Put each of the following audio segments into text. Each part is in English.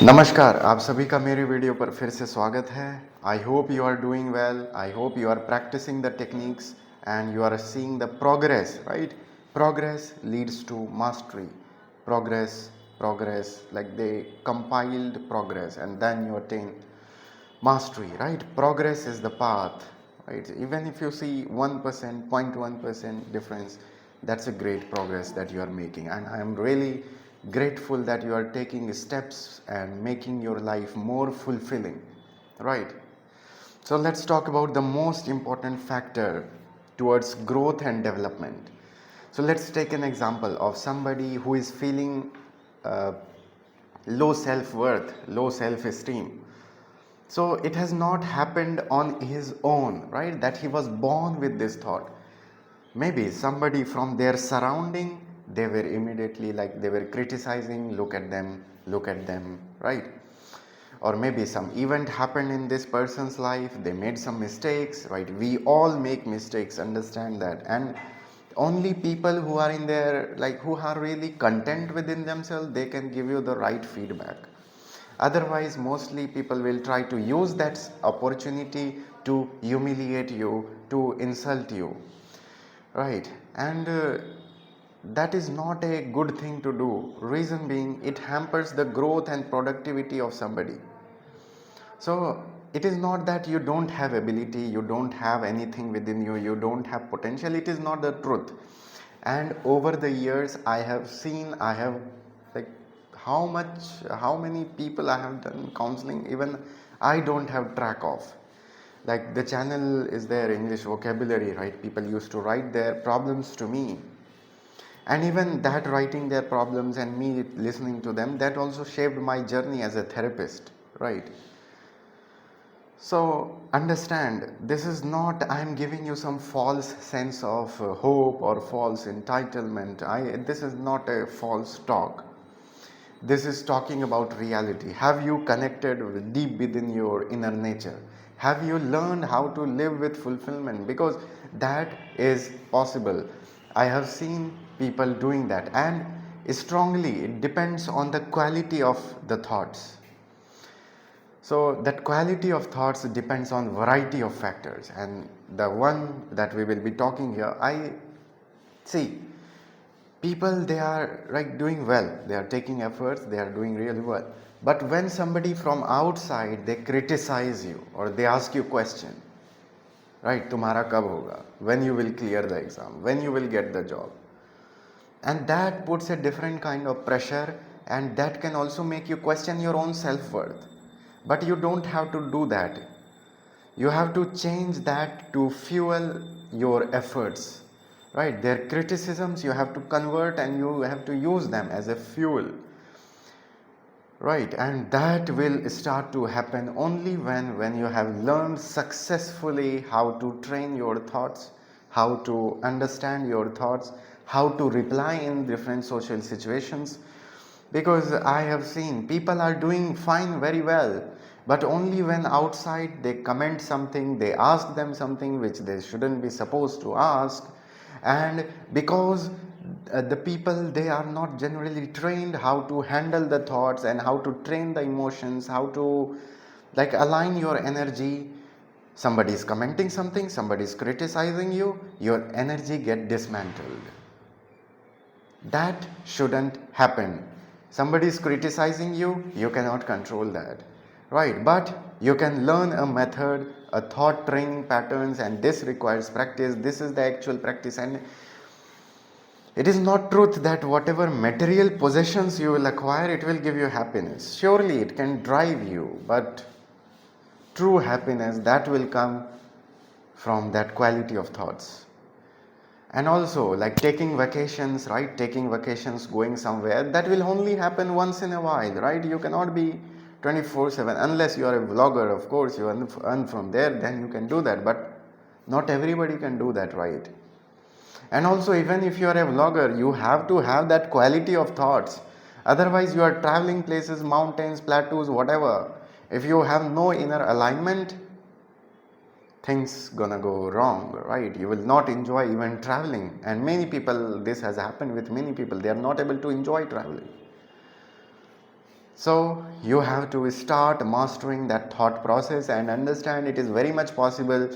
नमस्कार, आप सभी का मेरे वीडियो पर फिर से स्वागत है। I hope you are doing well, I hope you are practicing the techniques and you are seeing the progress, right? Progress leads to mastery. Progress, like they compiled progress and then you attain mastery, right? Progress is the path, right? Even if you see 1%, 0.1% difference, that's a great progress that you are making, and I am really grateful that you are taking steps and making your life more fulfilling, right? So let's talk about the most important factor towards growth and development. So let's take an example of somebody who is feeling uh, low self-worth, low self-esteem. So it has not happened on his own, right? That he was born with this thought. Maybe somebody from their surrounding, they were immediately like they were criticizing, look at them, right? Or maybe some event happened in this person's life, they made some mistakes, right? We all make mistakes, understand that. And only people who are in their, like, who are really content within themselves, they can give you the right feedback. Otherwise, mostly people will try to use that opportunity to humiliate you, to insult you, right? And that is not a good thing to do. Reason being, it hampers the growth and productivity of somebody. So it is not that you don't have ability, you don't have anything within you, you don't have potential. It is not the truth. And over the years, I have seen, I have, like, how many people I have done counseling, even I don't have track of. Like, the channel is there, English vocabulary, right? People used to write their problems to me, and even that writing their problems and me listening to them, that also shaped my journey as a therapist, right? So understand, this is not, I am giving you some false sense of hope or false entitlement. This is not a false talk. This is talking about reality. Have you connected with deep within your inner nature? Have you learned how to live with fulfillment? Because that is possible. I have seen people doing that, and strongly it depends on the quality of the thoughts. So that quality of thoughts depends on variety of factors, and the one that we will be talking here, I see people, they are like doing well, they are taking efforts, they are doing really well. But when somebody from outside, they criticize you or they ask you question, right? Tumhara kab hoga? When you will clear the exam? When you will get the job? And that puts a different kind of pressure, and that can also make you question your own self-worth. But you don't have to do that. You have to change that to fuel your efforts, right? Their criticisms you have to convert and you have to use them as a fuel, right? And that will start to happen only when you have learned successfully how to train your thoughts, how to understand your thoughts, how to reply in different social situations. Because I have seen people are doing fine, very well, but only when outside they comment something, they ask them something which they shouldn't be supposed to ask. And because the people, they are not generally trained how to handle the thoughts and how to train the emotions, how to, like, align your energy. Somebody is commenting something, somebody is criticizing you, your energy get dismantled. That shouldn't happen. Somebody is criticizing you, you cannot control that, right? But you can learn a method, a thought training patterns, and this requires practice. This is the actual practice. And it is not truth that whatever material possessions you will acquire, it will give you happiness. Surely it can drive you, but true happiness, that will come from that quality of thoughts. And also, like taking vacations, right? Taking vacations, going somewhere, that will only happen once in a while, right? You cannot be 24/7 unless you are a vlogger. Of course, you earn from there, then you can do that, but not everybody can do that, right? And also, even if you are a vlogger, you have to have that quality of thoughts. Otherwise, you are traveling places, mountains, plateaus, whatever. If you have no inner alignment, things gonna go wrong, right? You will not enjoy even traveling. And many people, this has happened with many people, they are not able to enjoy traveling. So you have to start mastering that thought process and understand it is very much possible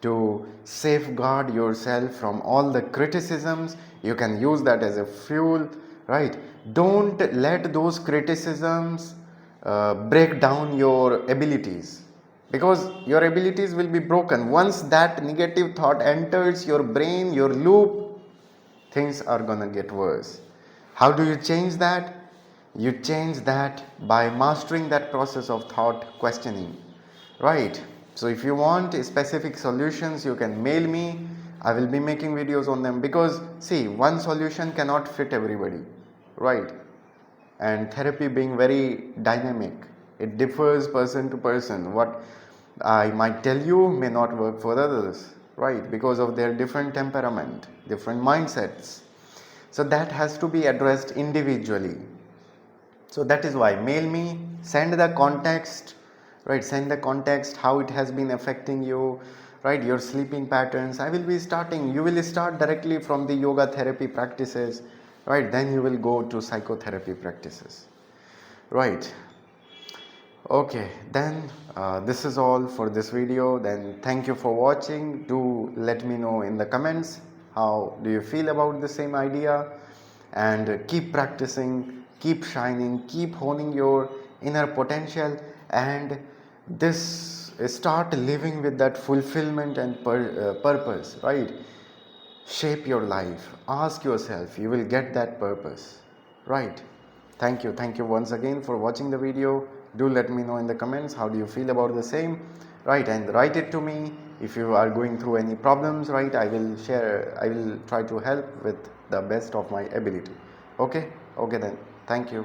to safeguard yourself from all the criticisms. You can use that as a fuel, right? Don't let those criticisms break down your abilities, because your abilities will be broken once that negative thought enters your brain, your loop. Things are gonna get worse. How do you change that? You change that by mastering that process of thought questioning, right? So if you want specific solutions, you can mail me. I will be making videos on them, because see, one solution cannot fit everybody, right? And therapy being very dynamic, it differs person to person. What I might tell you may not work for others, right? Because of their different temperament, different mindsets. So that has to be addressed individually. So that is why mail me, send the context, right? Send the context, how it has been affecting you, right? Your sleeping patterns. I will be starting, you will start directly from the yoga therapy practices, right? Then you will go to psychotherapy practices, right? Okay, then this is all for this video. Then thank you for watching. Do let me know in the comments how do you feel about the same idea, and keep practicing, keep shining, keep honing your inner potential, and this start living with that fulfillment and purpose, right? Shape your life, ask yourself, you will get that purpose, right? Thank you once again for watching the video. Do let me know in the comments how do you feel about the same, right? And write it to me if you are going through any problems, right? I will try to help with the best of my ability. Okay then, thank you.